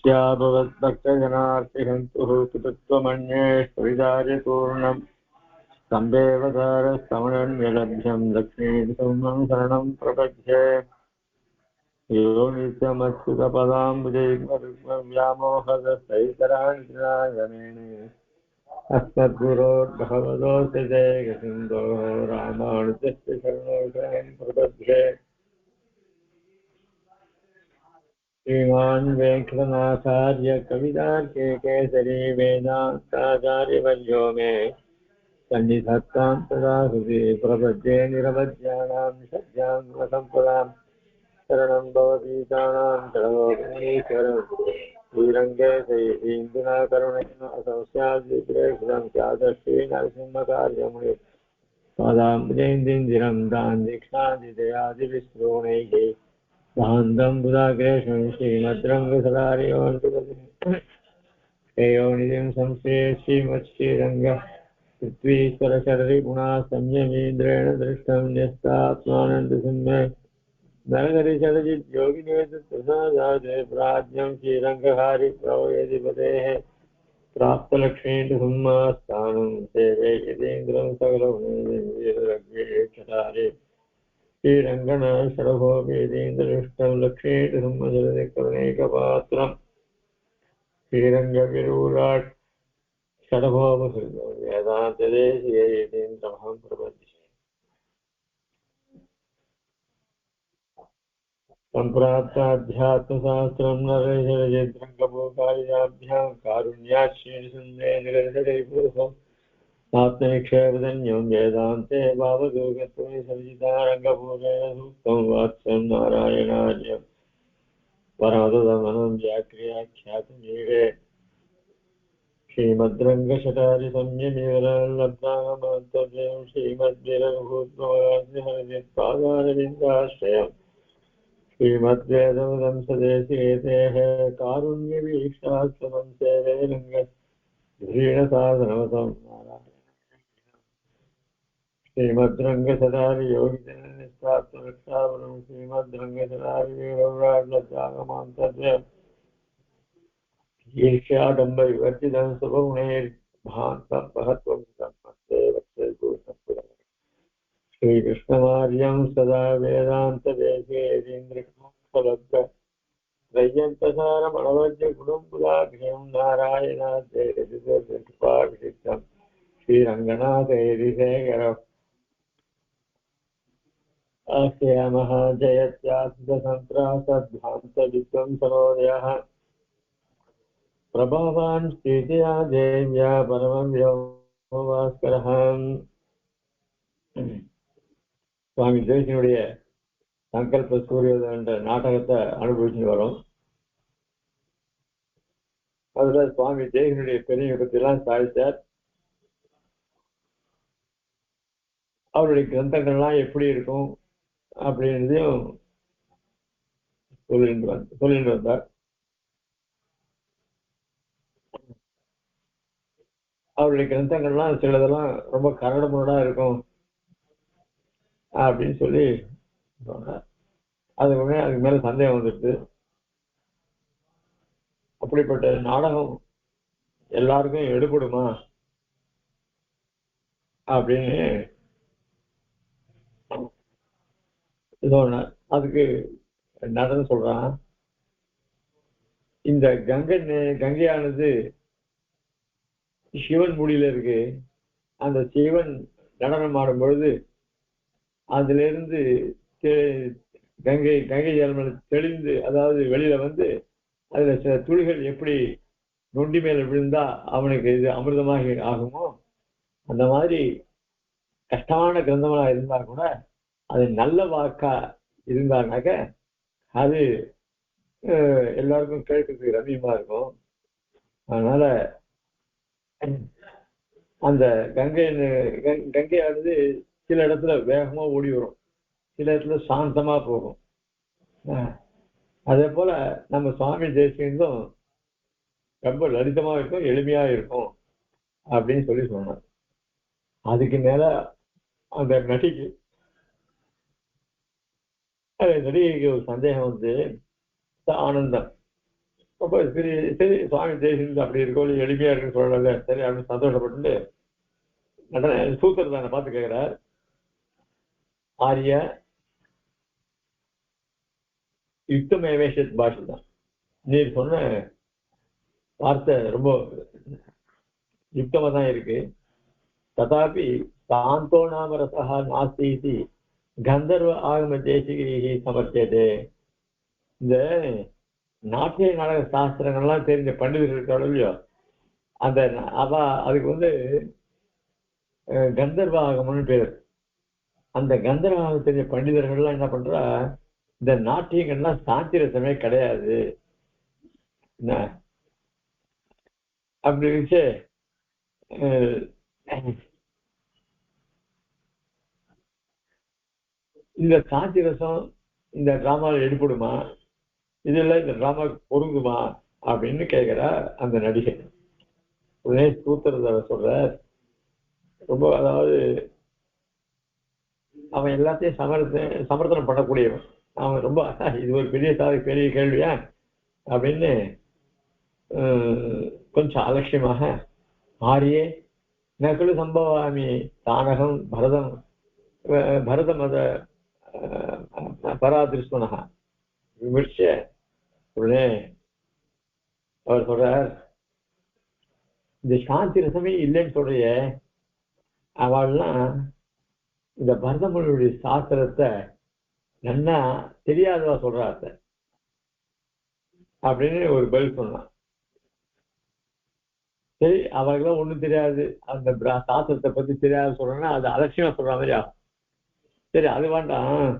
नित्याभवद्भक्तजनार्तिहन्तुः कुतत्वमन्येष्विदार्यपूर्णम् सम्भेवतारस्तमनन्यलभ्यं लक्ष्मीसुमं शरणं प्रपद्ये यो नित्यमच्युतपदाम्बुजैर्व्यामोहदस्तैतराणिमेणे अस्मद्गुरोर्भगवतोऽस्य जयगसिन्धोः रामानुजस्य शरणं प्रपद्ये श्रीमान् वेङ्कटनाथार्य कवितार्के केसरी वेदान्ताचार्यवर्यो मे सन्निधत्तां तदा हृदि प्रपद्ये निरवध्यानां सज्जां शरणं भवतीतानां शरणोपनीश्वरं श्रीरङ्गे श्रीन्दुना करुणेन असंस्याद्विप्रेक्षितं स्यादश्री नरसिंहकार्यमुनि पादाम्बुजैन्दिरं दान् दीक्षादिदयादिविश्रोणैः सान्दं बुधाग्रेशं श्रीमद्रङ्गसदारियोनिधिं संश्रे श्रीमत्श्रीरङ्ग पृथ्वीश्वरशरीगुणा संयमीन्द्रेण दृष्टं न्यस्तात्मानन्दसिंहे नरहरिचरजित् योगिनिवेदप्रसादादे प्राज्ञं श्रीरङ्गहारि प्रवयधिपतेः प्राप्तलक्ष्मीन्दुसिंहास्थानं सेवे यतीन्द्रं सकलगुणैर्वीररघ्वीक्षतारे श्रीरङ्गण षडभोगेन्द्रदृष्टं लक्ष्मीन्दुसिंहजलधिकरुणैकपात्रं श्रीरङ्गविरूढाट् षडभोगसुन्दरं वेदान्तदेशीयतीन्द्रमहं प्रपद्ये सम्प्राप्ताध्यात्मशास्त्रं नरेशरजिद्रङ्गभूकार्याभ्यां कारुण्याक्षीणसुन्दरे निरसरिपुरुषम् आत्मनिक्षेपधन्यं वेदान्ते भावदूगत्वे सर्जितारङ्गभूतेन सूक्तं वात्स्यं नारायणार्यं परमदमनं व्याख्यातमीडे श्रीमद्रङ्गशठारिसंयमिवरलब्धामन्तव्यं श्रीमद्विरभूत्मवासिहरिपादारविन्दाश्रयम् श्रीमद्वेदं सदेशिकेतेः कारुण्यवीक्षाश्रमं सेवे रङ्गधीरसाधनवतं श्रीमद्रङ्गसदारि योगिजननिष्ठात्मरक्षावरं श्रीमद्रङ्गसदारि वीरव्राड्लब्धागमान्तव्यम् ईर्ष्याडम्बविवर्जितं शुभगुणैर्भान्तं महत्त्वं श्रीकृष्णमार्यं सदा वेदान्तदेशेन्द्रलब्ध त्रय्यन्तसारमणवज्य गुणं नारायणाद्यैरिषिद्धं श्रीरङ्गनाथैरिशेखरः आश्रयामः जयत्यासुतसन्त्रासध्वान्तविद्वंसनोदयः प्रभावान् स्थितिया देव्या परमं व्योमभास्करः சுவாமி தேசியனுடைய சங்கல்ப சூரியோதயம் என்ற நாடகத்தை அனுபவிச்சு வரும். அதுல சுவாமி தேசியனுடைய பெரிய பற்றியெல்லாம் சாதித்தார். அவருடைய கிரந்தங்கள்லாம் எப்படி இருக்கும் அப்படின்றதையும் சொல்லிட்டு வந்தார். அவருடைய கிரந்தங்கள்லாம் சிலதெல்லாம் ரொம்ப கரடுமுரடா இருக்கும் அப்படின்னு சொல்லி சொன்னார். அதுக்கு மேல சந்தேகம் வந்துடுது. அப்படிப்பட்ட நாடகம் எல்லாருக்கும் எடுபடுமா அப்படின்னு சொன்னார். அதுக்கு நடனம் சொல்றான். இந்த கங்கையானது சிவன் முடியில இருக்கு. அந்த சிவன் நடனம் ஆடும் பொழுது அதுல இருந்து கங்கை ஜலம் தெளிந்து, அதாவது வெளியில வந்து அதுல சில துளிகள் எப்படி நொண்டி மேல விழுந்தா அவனுக்கு இது அமிர்தமாக ஆகுமோ, அந்த மாதிரி கஷ்டமான கிரந்தங்களா இருந்தா கூட அது நல்ல வாக்கா இருந்தானாக்க அது எல்லாருக்கும் கேட்கறதுக்கு ரம்மியமா இருக்கும். அதனால அந்த கங்கையானது சில இடத்துல வேகமா ஓடி வரும், சில இடத்துல சாந்தமா போகும். அதே போல நம்ம சுவாமி தேசியம் ரொம்ப லலிதமா இருக்கும், எளிமையா இருக்கும் அப்படின்னு சொல்லி சொன்னார். அதுக்கு மேல அந்த நடிகைக்கு ஒரு சந்தேகம் வந்து ஆனந்தம் ரொம்ப சரி சரி சுவாமி தேசிந்து அப்படி இருக்கோ எளிமையா இருக்குன்னு சொல்லல, சரி அப்படின்னு சந்தோஷப்பட்டு நடன சூத்திரதான பார்த்து கேட்கிறார். ஆரிய யுக்தமேவேஷத் பாஷை தான், நீர் சொன்ன வார்த்தை ரொம்ப யுக்தமா தான் இருக்கு. ததாபி சாந்தோ நாம ரசா நாஸ்தி இது கந்தர்வ ஆகம தேசிகை சமர்த்தியதே. இந்த நாட்டிய நாடக சாஸ்திரங்கள்லாம் தெரிஞ்ச பண்டிதர்கள் இருக்காளோ இல்லையோ, அந்த அவ அதுக்கு வந்து கந்தர்வ ஆகமம்னு பேர். அந்த கந்தர்வ ஆகமம் தெரிஞ்ச பண்டிதர்கள்லாம் என்ன பண்றா, இந்த நாட்டியங்கள்லாம் சாந்தி ரசமே கிடையாது அப்படி வச்சு இந்த சாந்தி ரசம் இந்த டிராமாவில் எடுபடுமா, இதுல இந்த டிராமாவுக்கு பொருந்துமா அப்படின்னு கேட்கிறா அந்த நடிகை. உடனே சூத்திரத்தை சொல்ற, ரொம்ப அதாவது அவன் எல்லாத்தையும் சமர்த்தனம் பண்ணக்கூடியவன். அவன் ரொம்ப இது ஒரு பெரிய கேள்வியா அப்படின்னு கொஞ்சம் அலட்சியமாக, ஆரியே நகுல சம்பவாமி தானகம் பரத மத பராதிருஷ்மனகா விமர்ச. உடனே அவர் சொல்றார், இந்த சாந்தி ரசமே இல்லைன்னு சொல்றிய, அவள்லாம் இந்த பரதமொழியுடைய சாஸ்திரத்தை நன்னா தெரியாதவா சொல்றாத்த அப்படின்னு ஒரு பதில் சொன்னான். சரி, அவர்களும் ஒண்ணும் தெரியாது, அந்த சாஸ்திரத்தை பத்தி தெரியாது சொல்றேன்னா அது அலட்சியமா சொல்ற மாதிரி ஆகும். சரி அது வேண்டாம்.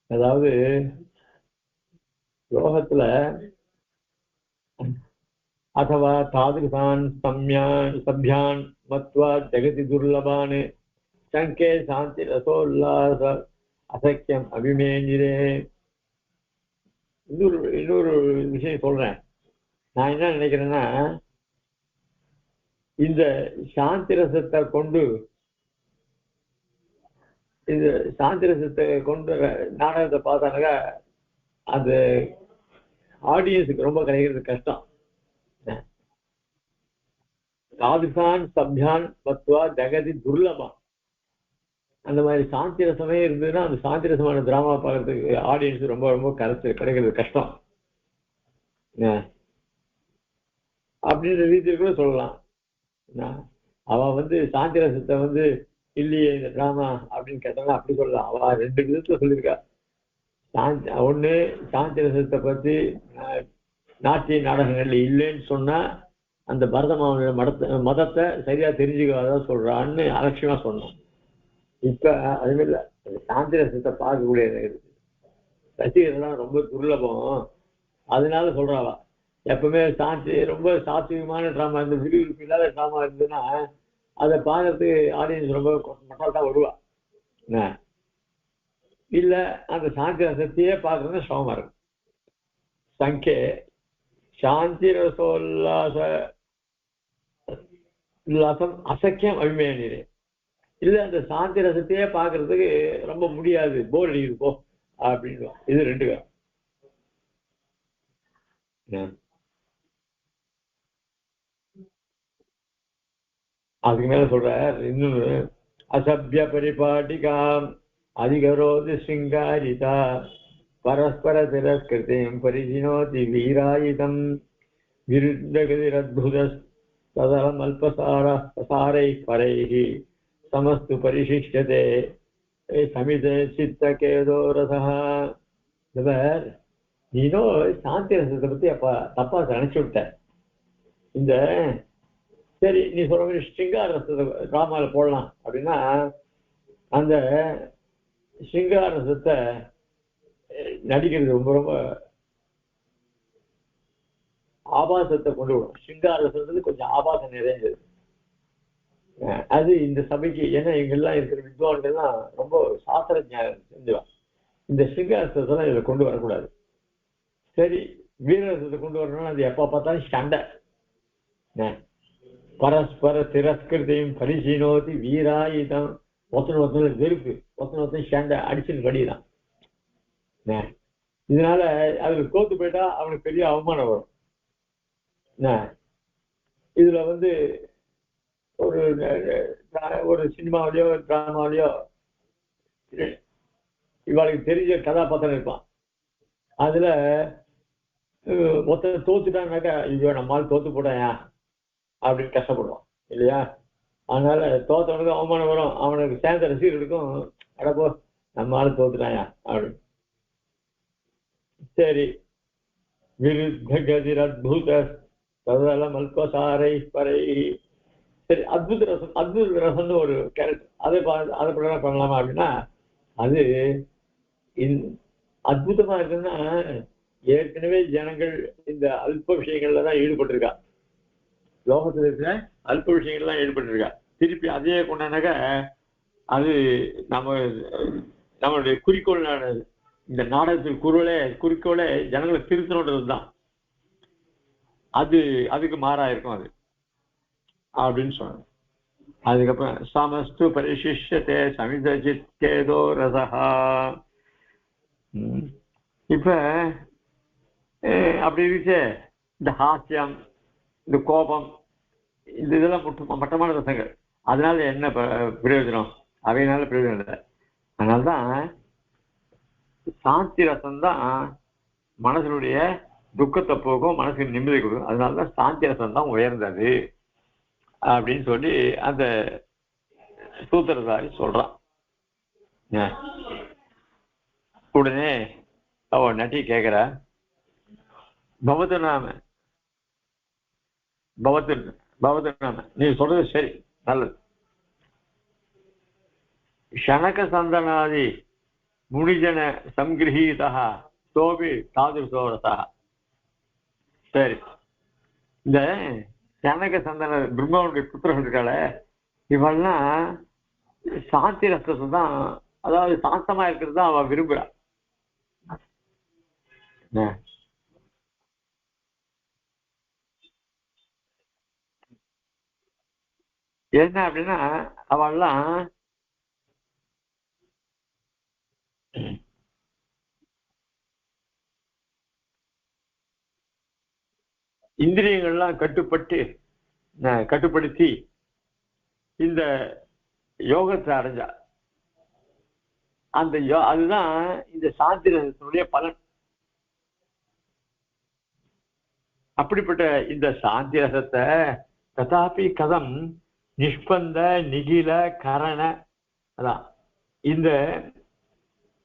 அதாவது லோகத்துல அथवा தாதிருசான் சம்யான் மத்வா ஜெகதி துர்லபான் சங்கே சாந்தி ரசோல்லாச அசக்கியம் அபிமேனிரே. இன்னொரு விஷயம் சொல்றேன். நான் என்ன நினைக்கிறேன்னா, இந்த சாந்தி ரசத்தை கொண்டு நாடகத்தை பார்த்தானாக்கா அந்த ஆடியன்ஸுக்கு ரொம்ப கிடைக்கிறது கஷ்டம். தாதிசான் சப்யான் மத்வா ஜெகதி துர்லபம். அந்த மாதிரி சாந்தி ரசமே இருந்ததுன்னா அந்த சாந்தி ரசமான டிராமா பார்க்கறதுக்கு ஆடியன்ஸ் ரொம்ப ரொம்ப கிடைக்கிறது கஷ்டம் அப்படின்ற ரீதியில் கூட சொல்லலாம். அவ சாந்தி ரசத்தை இல்லையே இந்த டிராமா அப்படின்னு கேட்டாங்க, அப்படி சொல்லலாம். அவ ரெண்டு விதத்துல சொல்லியிருக்கா. ஒண்ணு சாந்தி ரசத்தை பத்தி நாட்டிய நாடகங்கள்ல இல்லைன்னு சொன்னா அந்த பரதமாவனோட மதத்தை சரியா தெரிஞ்சுக்காதான் சொல்றான்னு அலட்சியமா சொன்னான். இப்ப அதுமே இல்லை, சாந்தி ரசத்தை பார்க்கக்கூடிய ரசிகர்கள்லாம் ரொம்ப துர்லபம், அதனால சொல்றாவா. எப்பவுமே ரொம்ப சாத்விகமான டிராமா இருந்து விறுவிறுப்பு இல்லாத டிராமா இருந்ததுன்னா அதை பார்க்கறதுக்கு ஆடியன்ஸ் ரொம்ப மக்கள் தான் வருவா. இல்ல அந்த சாந்தி ரசத்தையே பார்க்கறது சிரமமா இருக்கும். சங்கே சாந்தி ரசோல்லாசம் அசக்கியம் அபிமேனிரே. இல்ல அந்த சாந்தி ரசத்தையே பார்க்கறதுக்கு ரொம்ப முடியாது, போர் அடிக்குது போ அப்படின்னு. இது ரெண்டு பேரும். அதுக்கு மேல சொல்ற இன்னொன்னு, அசபிய பரிபாட்டிகாம் அதிகரோதி சிங்காரிதா பரஸ்பர திரஸ்கிருதிம் பரிஜினோதி வீராயுதம் விருத்தகதிரத்புத சதலம் அல்பசாரை பரைஹி சமஸ்து பரிசிஷ்யதே சமிதே சித்த கேதோ ரசா. நீனோ சாந்தி ரசத்தை பத்தி அப்ப தப்பா நினைச்சு விட்ட. இந்த சரி நீ சொல்ற மாதிரி ஸ்ருங்கார ரசத்தை டிராமால போடலாம் அப்படின்னா அந்த ஸ்ருங்கார ரசத்தை நடிக்கிறது ரொம்ப ரொம்ப ஆபாசத்தை கொண்டு விடும். ஸ்ருங்கார ரசத்துக்கு கொஞ்சம் ஆபாசம் நிறைஞ்சது. அது இந்த சபைக்கு, ஏன்னா எங்கெல்லாம் இருக்கிற வித்வான்கள்லாம் ரொம்ப சாஸ்திர ஞானம் செஞ்சுவான். இந்த ஸ்ருங்கார ரசத்தெல்லாம் இதில் கொண்டு வரக்கூடாது. சரி, வீரரசத்தை கொண்டு வரணும்னா அது எப்ப பார்த்தாலும் சண்டை. பரஸ்பர திரஸ்கிருதியும் பரிசீனோதி வீராயுதம். ஒருத்தனை வெறுப்பு, ஒருத்தனை சண்டை அடிச்சுன்னு படிதான். இதனால அதுல தோத்து போயிட்டா அவனுக்கு பெரிய அவமானம் வரும். இதுல வந்து ஒரு ஒரு சினிமாவிலையோ ஒரு டிராமாவிலையோ இவளுக்கு தெரிஞ்ச கதாபாத்திரம் இருப்பான். அதுல மொத்தம் தோத்துட்டான்னாக்கா ஐயோ நம்மளால தோத்து போட்டாயா அப்படின்னு கஷ்டப்படுவான் இல்லையா? அதனால தோத்தவனுக்கு அவமானம் வரும், அவனுக்கு சேர்ந்த ரசிகர்களுக்கும் அடப்போ நம்மளால தோத்துட்டாயா அப்படின்னு. சரி, விருத்த கதிர் அத்புத சதல மல்பசாரை பறை. சரி, அத்புத ரசம், அத்புத ரசம்னு ஒரு கேரக்டர், அதை பிரகாரம் பண்ணலாமா அப்படின்னா, அது அற்புதமா இருக்குன்னா ஏற்கனவே ஜனங்கள் இந்த அல்ப விஷயங்கள்ல தான் ஈடுபட்டிருக்கா. லோகத்தில் இருக்கிற அல்ப விஷயங்கள்லாம் ஈடுபட்டிருக்கா. திருப்பி அதையே கொண்டானாக்க அது நம்மளுடைய குறிக்கோள். இந்த நாடகத்தின் குறிக்கோளே ஜனங்களை திருத்தணுன்றது தான். அதுக்கு மாறா இருக்கும் அது அப்படின்னு சொன்னாங்க. அதுக்கப்புறம் சமஸ்து பரிசிஷ்யத்தே சமிதஜித்கேதோ ரசஹா. இப்ப அப்படி இருக்கு இந்த ஹாஸ்யம், இந்த கோபம், இந்த இதெல்லாம் மட்டமான ரசங்கள். அதனால என்ன பிரயோஜனம்? அவையினால பிரயோஜனம் இல்லை. அதனால்தான் சாந்தி ரசம் தான் மனசனுடைய துக்கத்தை போகும், மனசுக்கு நிம்மதி கொடுக்கும். அதனாலதான் சாந்தி ரசம் தான் உயர்ந்தது அப்படின்னு சொல்லி அந்த சூத்திரதாரி சொல்றான். உடனே அவ நட்டி கேட்கிற, பவத்து நாம நீ சொல்றது சரி, நல்லது. ஷனக சந்தனாதி முனிஜன சங்கிரகீதா சோபி தாதுசோரசா. சரி, இந்த ஷனக சந்தன பிரம்மனுடைய புத்திரர்கள் இருக்காள, இவெல்லாம் சாந்தி ரசத்தை தான், அதாவது சாந்தமா இருக்கிறது தான் அவ விரும்புறா. என்ன அப்படின்னா அவெல்லாம் இந்திரியங்கள்லாம் கட்டுப்படுத்தி இந்த யோகத்தை அடைஞ்சா. அதுதான் இந்த சாந்திரனுடைய பலன். அப்படிப்பட்ட இந்த சாந்தி ரசத்தை ததாபி கதம் நிஷ்பந்த நிகில கரண, அதான் இந்த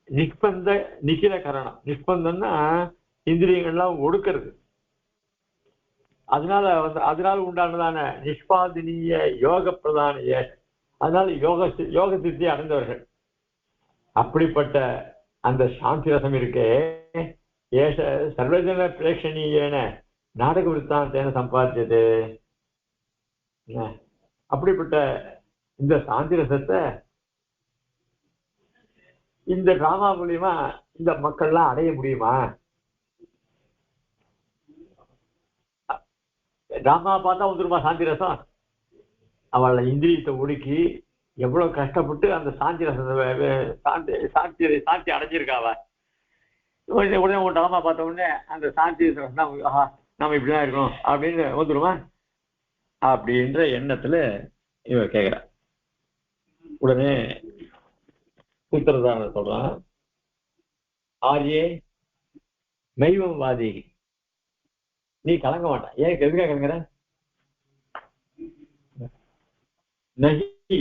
நிஷ்பந்த நிகில கரணம். நிஷ்பந்தம்னா இந்திரியங்கள்லாம் ஒடுக்கிறது. அதனால உண்டானதான நிஷ்பாதினிய யோக பிரதான அதனால யோக சித்தி அடைந்தவர்கள். அப்படிப்பட்ட அந்த சாந்தி ரசம் இருக்கே, ஏஷ சர்வஜன பிரேட்சணீயன நாடக விருத்தாந்தேன சம்பாத்தியது. அப்படிப்பட்ட இந்த சாந்தி ரசத்தை இந்த டிராமா மூலியமா இந்த மக்கள்லாம் அடைய முடியுமா? டிராமா பார்த்தா வந்துருமா சாந்தி ரசம்? அவளை இந்திரியத்தை ஒடுக்கி எவ்வளவு கஷ்டப்பட்டு அந்த சாந்தி ரசத்தை சாந்தி அடைஞ்சிருக்காவ. உடனே ஒரு டிராமா பார்த்த உடனே அந்த சாந்தி ரசம் நம்ம இப்படிதான் இருக்கணும் அப்படின்னு வந்துருமா அப்படின்ற எண்ணத்துல இவ கேக்குற. உடனே சூத்திரதாரன் சொல்றான், ஆரியே மெய்வம் வாதி, நீ கலங்க மாட்டான். ஏன் எதுக்காக கலங்குற? நகி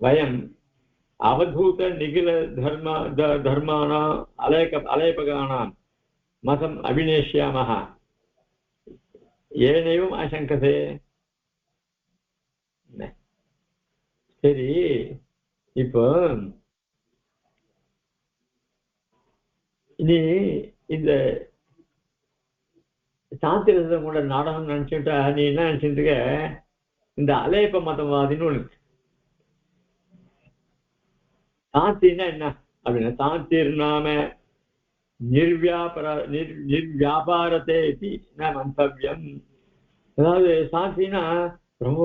வயம் அவதூத நிகில தர்மானா அலேபகானாம் மதம் அபிநேஷ்யாமஹ ஏனையும் ஆசங்கதே. சரி, இப்போ நீ இந்த சாந்தி ரசம் கூட நாடகம் நினைச்சுட்டா நீ என்ன நினைச்சிட்டு இருக்க? இந்த அலேப்ப மதவாதின்னு ஒண்ணு. சாந்தின்னா என்ன அப்படின்னா, சாந்திர் நாம நிர்வியாபாரத்தை மந்தவியம். அதாவது சாந்தினா ரொம்ப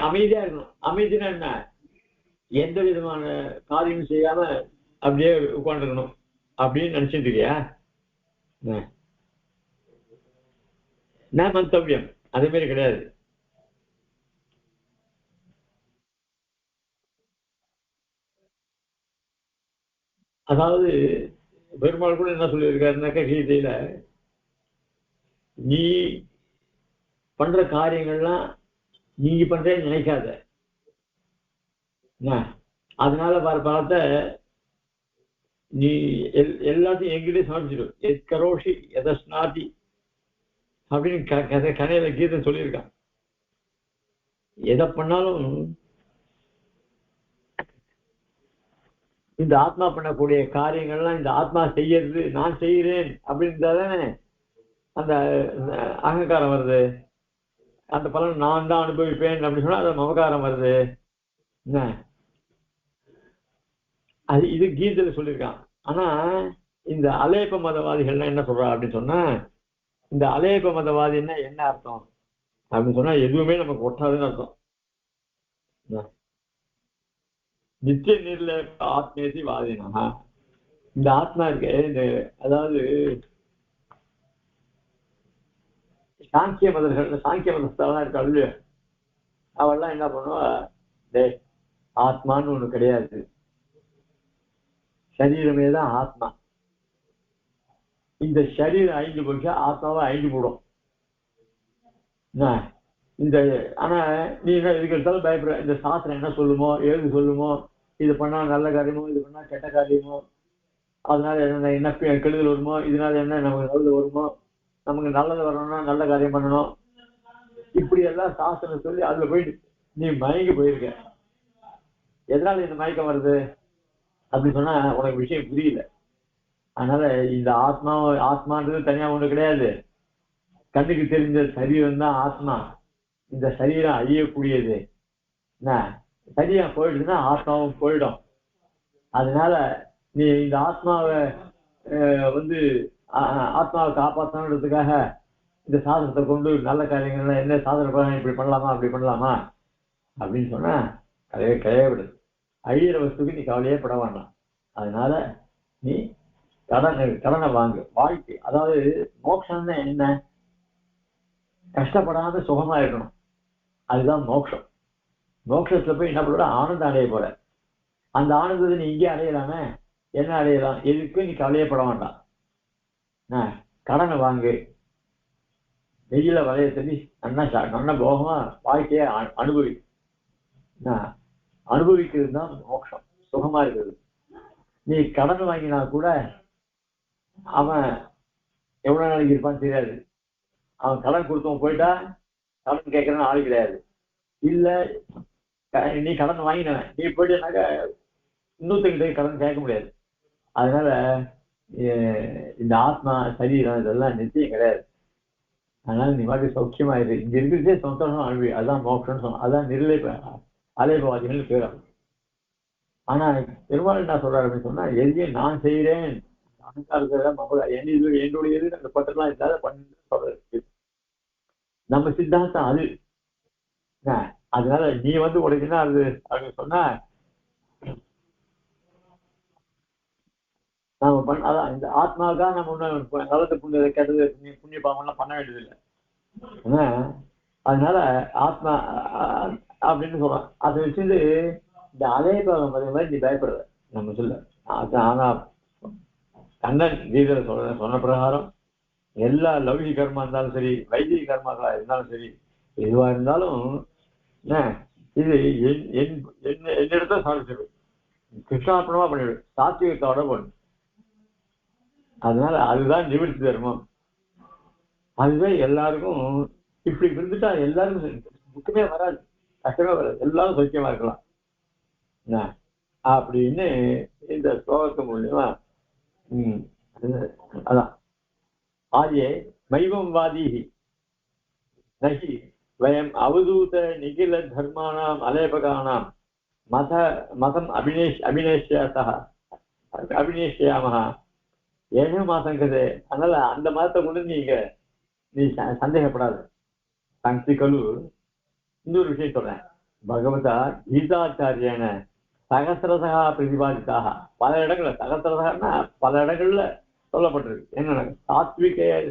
அமைதியா இருக்கணும். அமைதினா என்ன? எந்த விதமான காரியம் செய்யாம அப்படியே உட்காந்துருக்கணும் அப்படின்னு நினைச்சிட்டு இருக்கியா? ந மந்தவியம், அதே மாதிரி கிடையாது. அதாவது பெருமாள் கூட என்ன சொல்லியிருக்காருனாக்கா கீதையில, நீ பண்ற காரியங்கள்லாம் நீங்க பண்றேன்னு நினைக்காத. அதனால பார்த்த நீ எல்லாத்தையும் எங்கிட்டே சமைச்சிடும். எத்கரோஷி எதஸ்நாதி அப்படின்னு கதையில கீதை சொல்லியிருக்கான். எதை பண்ணாலும் இந்த ஆத்மா பண்ணக்கூடிய காரியங்கள்லாம் இந்த ஆத்மா செய்யறது, நான் செய்கிறேன் அப்படின்றதானே அந்த அகங்காரம் வருது. அந்த பலன் நான் தான் அனுபவிப்பேன் அப்படின்னு சொன்னா அது மமகாரம் வருது. என்ன அது இது கீதையில சொல்லியிருக்கான். ஆனா இந்த அலேப மதவாதிகள்லாம் என்ன சொல்றா அப்படின்னு சொன்னா, இந்த அலேப மதவாதின்னா என்ன அர்த்தம் அப்படின்னு சொன்னா, எதுவுமே நமக்கு ஒட்டாதுன்னு அர்த்தம். நித்திய நிர்லேப ஆத்மேசி வாதினா, இந்த ஆத்மா இருக்கு, இந்த அதாவது சாங்கிய மதஸ்தெல்லாம் இருக்காள் இல்லையா, அவெல்லாம் என்ன பண்ணுவா, ஆத்மான்னு ஒண்ணு கிடையாது, சரீரமே தான் ஆத்மா. இந்த சரீரம் அழிஞ்சு போச்சா ஆத்மாவை அழிஞ்சு போடும். இந்த ஆனா நீ என்ன இதுக்கு எடுத்தாலும் பயப்படுற, இந்த சாஸ்திரம் என்ன சொல்லுமோ, எழுதி சொல்லுமோ, இது பண்ணா நல்ல காரியமோ, இது பண்ணா கெட்ட காரியமோ, அதனால என்ன கெடுதல் வருமோ, இதனால என்ன நமக்கு நல்லது வருமோ, நமக்கு நல்லது வரணும்னா நல்ல காரியம் பண்ணணும், இப்படி எல்லாம் சாஸ்திரம் சொல்லி அதுல போயிட்டு நீ மயங்கி போயிருக்க. எதனால இந்த மயக்கம் வருது அப்படின்னு சொன்னா உனக்கு விஷயம் புரியல. அதனால இந்த ஆத்மான்றது தனியா ஒண்ணு கிடையாது. கண்ணுக்கு தெரிஞ்ச சரீரம் தான் ஆத்மா. இந்த சரீரம் அழியக்கூடியது. என்ன சரீரம் போயிடுதுன்னா ஆத்மாவும் போயிடும். அதனால நீ இந்த ஆத்மாவை ஆத்மாவை காப்பாற்றணுன்றதுக்காக இந்த சாதனத்தை கொண்டு நல்ல காரியங்கள் என்ன சாதனை பண்ண, இப்படி பண்ணலாமா அப்படி பண்ணலாமா அப்படின்னு சொன்னா கிடையவே விடுது. அழியிற வஸ்துக்கு நீ கவலையே பட வேண்டாம். அதனால நீ கடனை வாங்கு. வாழ்க்கை அதாவது மோட்சம்னா என்ன, கஷ்டப்படாத சுகமா இருக்கணும், அதுதான் மோட்சம். மோட்சத்துல போய் என்ன பண்ண, ஆனந்தம் அடைய போற. அந்த ஆனந்தத்தை நீ இங்கே அடையலாமே, என்ன அடையலாம், எதுக்கு நீ கவலையப்பட வேண்டாம். கடனை வாங்கு, வெயில வளைய தள்ளி நல்ல போகமா வாழ்க்கைய அனுபவிக்கிறது தான் மோட்சம், சுகமா இருக்கிறது. நீ கடன் வாங்கினா கூட அவன் எவ்வளவு நாளைக்கு இருப்பான்னு தெரியாது. அவன் கடன் கொடுத்தவன் போயிட்டா கடன் கேட்கறன்னு ஆள் கிடையாது. இல்ல நீ கடன் வாங்கினவன் நீ போயிட்டனாக்க இன்னொருத்தங்கிட்ட கடன் கேட்க முடியாது. அதனால இந்த ஆத்மா சரீரம் இதெல்லாம் நிச்சயம் கிடையாது. அதனால நீ மாதிரி சௌக்கியமா இருக்கு, இங்க இருக்கிறதே சந்தோஷம் அனுபவி, அதுதான் மோட்சம்னு சொன்னோம். அதான் அலேபவாதிகள் பேர். ஆனா பெருமாள் என்ன சொல்றாரு அப்படின்னு சொன்னா, எதையும் நான் செய்யறேன் என்னுடையது அந்த பட்டெல்லாம் இல்லாத பண்ணு சொல்றது நம்ம சித்தாந்தம் அது. அதனால நீ உடைக்குன்னா அது அப்படின்னு சொன்னா நாம அதான் இந்த ஆத்மாவுக்காக நம்ம ஒண்ணு நல்லது புண்ணிய கெட்டது புண்ணிய பாவம்லாம் பண்ண வேண்டியதில்லை. அதனால ஆத்மா அப்படின்னு சொல்றான். அதை வச்சுட்டு இந்த அலேபாவம் மாதிரி நீ பயப்படுற நம்ம சொல்ல. ஆனா கண்ணன் கீதையில சொன்ன பிரகாரம் எல்லா லௌகிக கர்மா இருந்தாலும் சரி, வைதிக கர்மாக்களா இருந்தாலும் சரி, எதுவா இருந்தாலும் இது என்னிடத்த சாதிச்சிடு, கிருஷ்ணார்ப்பணமா பண்ணிவிடு, சாத்விகத்தோட பண்ணு. அதனால அதுதான் நிவர்த்தி தர்மம். அதுதான் எல்லாருக்கும் இப்படி இருந்துட்டா எல்லாருக்கும் துக்கமே வராது, கஷ்டமே வராது, எல்லாரும் சௌக்கியமா இருக்கலாம் அப்படின்னு இந்த ஸ்லோகத்து மூலியமா அதான் ஆயே மைவம் வாதீஹி நஹி வயம் அவதூத நிகில தர்மானாம் அலேபகானாம் மதம் அபிநேஷ்யாமஹா ஏழு மாசங்கிறது. அதனால அந்த மதத்தை கொண்டு நீ சந்தேகப்படாது. சங்கிகலு இன்னொரு விஷயம் சொல்றேன். பகவதா கீதாச்சாரியான சகசிரசகா பிரதிபாதித்தாக பல இடங்கள்ல, சகசிரசகன்னா பல இடங்கள்ல சொல்லப்பட்டிருக்கு. என்னன்னா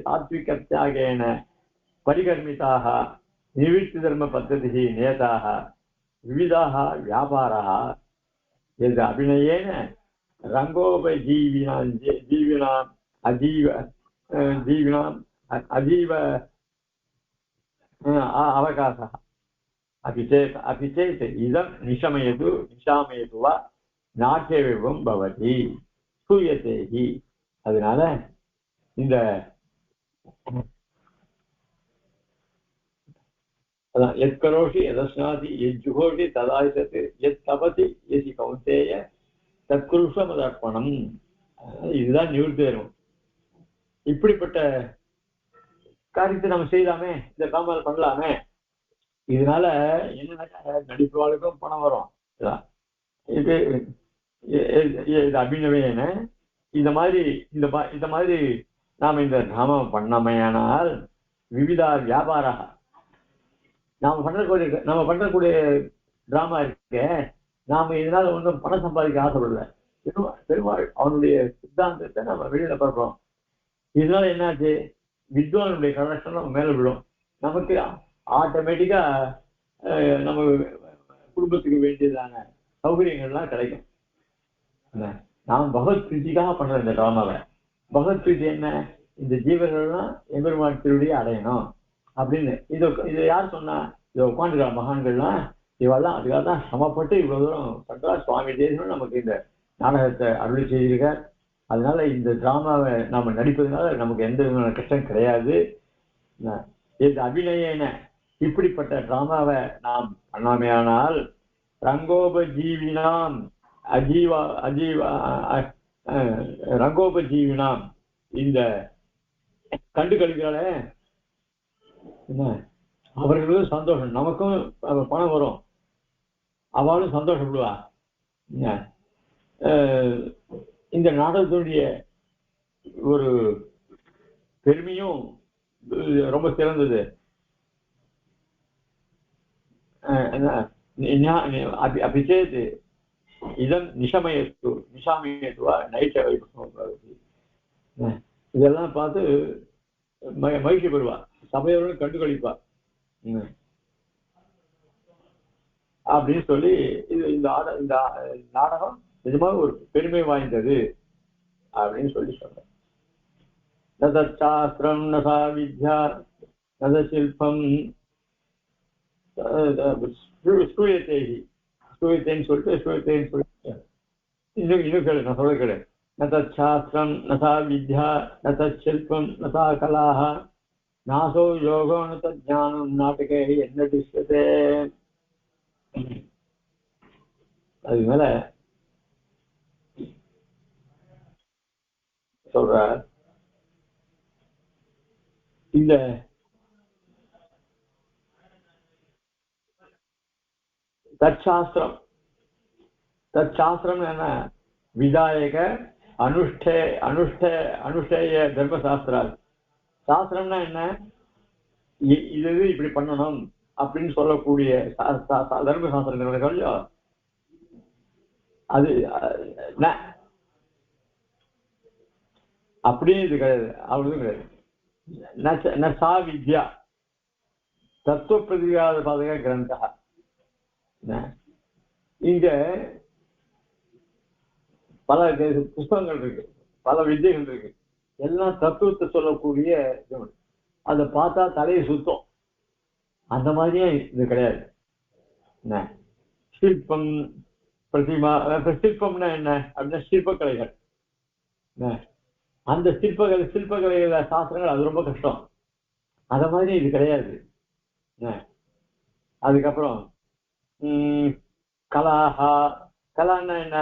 சாத்விக தியாகேன परिकर्मिताः निवृत्तिधर्मपद्धतिः नियताः विविधाः व्यापाराः यद् अभिनयेन रङ्गोपजीविनां जीविनाम् अजीव अवकाशः अपि चेत् इदं निशामयतु वा नाट्यविभवं भवति सूयते हि அதனால இந்த यत् करोषि यदश्नाति यज्जुहोषि तदायतत् यत् तपति यदि कौन्तेय तत्कुरुष्व मदर्पणम् இதுதான் நிவர்த்தி வரும். இப்படிப்பட்ட காரியத்தை நம்ம செய்யலாமே, இந்த காமல் பண்ணலாமே. இதனால என்ன நடிப்புகளுக்கும் பணம் வரும். இது அபிநவேன இந்த மாதிரி நாம இந்த நாமம் பண்ணமையானால் விவிதா வியாபாரா நாம பண்றக்கூடிய டிராமா இருக்க நாம இதனால ஒன்றும் பணம் சம்பாதிக்க ஆசைப்படல. பெருமாள் அவனுடைய சித்தாந்தத்தை நம்ம வெளியில பண்றோம். இதனால என்னாச்சு, வித்வானுடைய கனெக்ஷன் நம்ம மேல விடும். நமக்கு ஆட்டோமேட்டிக்கா நம்ம குடும்பத்துக்கு வேண்டியதான சௌகரியங்கள்லாம் கிடைக்கும். நாம் பகவத் பிரீதிக்காக பண்ற இந்த டிராமாவை, பகவத் பிரீதி என்ன, இந்த ஜீவர்கள்லாம் எம்பெருமான் திருவடியை அடையணும் அப்படின்னு. இதை யார் சொன்னா, இதை உட்காந்துக்கிற மகான்கள்லாம் இவெல்லாம் அதுக்காக தான் சமப்பட்டு இவ்வளவு தூரம் பண்றா. சுவாமி தேசம் நமக்கு இந்த நாடகத்தை அருளி செய்திருக்கார். அதனால இந்த டிராமாவை நாம நடிப்பதனால நமக்கு எந்த விதமான கஷ்டம் கிடையாது. இந்த அபிநயன இப்படிப்பட்ட டிராமாவை நாம் பண்ணாமையானால் ரங்கோபஜீவினாம் ரங்கோபஜீவினாம் இந்த கண்டு கழிக்கிறாளே என்ன, அவர்களுக்கும் சந்தோஷம், நமக்கும் பணம் வரும், அவளும் சந்தோஷப்படுவா. இந்த நாடகத்தினுடைய ஒரு பெருமையும் ரொம்ப சிறந்தது. அபிச்சேத் இதன் நிஷாமயத்துவா நைட் இதெல்லாம் பார்த்து மகிழ்ச்சி பெறுவா, சபையோடு கண்டு கழிப்பா அப்படின்னு சொல்லி இந்த நாடகம் நிஜமாக ஒரு பெருமை வாய்ந்தது அப்படின்னு சொல்லி சொல்றேன். நதசாஸ்திரம் நதா வித்யா நத சில்பம் ஸ்ரூயத்தேன்னு சொல்லிட்டு இன்னும் கேளு, நான் சொல்ல கேளு. நதசாஸ்திரம் நதா வித்யா நத சில்பம் நதா கலாஹ நாசோ யோகோ நத ஞானம் நாட்டுக்கே என்ன டிஷ்யதே. அதுக்கு மேல சொல்ற இந்த தற்சாஸ்திரம் என்ன, விதாயக அனுஷ்டேய தர்மசாஸ்திரா. சாஸ்திரம்னா என்ன, இது இப்படி பண்ணணும் அப்படின்னு சொல்லக்கூடிய தர்மசாஸ்திரங்கள் கொஞ்சம் அது அப்படியே இது கிடையாது, அவ்வளவு கிடையாது. நசா வித்யா தத்துவ பிரதிகார பாதக கிரந்தா. இங்க பல புஸ்தகங்கள் இருக்கு, பல வித்தியைகள் இருக்கு, எல்லாம் தத்துவத்தை சொல்லக்கூடிய. அதை பார்த்தா தலையை சுத்தம், அந்த மாதிரியே இது கிடையாது. சிற்பம் பிரதிமா, சிற்பம்னா என்ன அப்படின்னா சிற்பக்கலைகள். அந்த சிற்பக்கலைகள சாஸ்திரங்கள் அது ரொம்ப கஷ்டம், அத மாதிரி இது கிடையாது. அதுக்கப்புறம் கலாஹா, கலான்னா என்ன,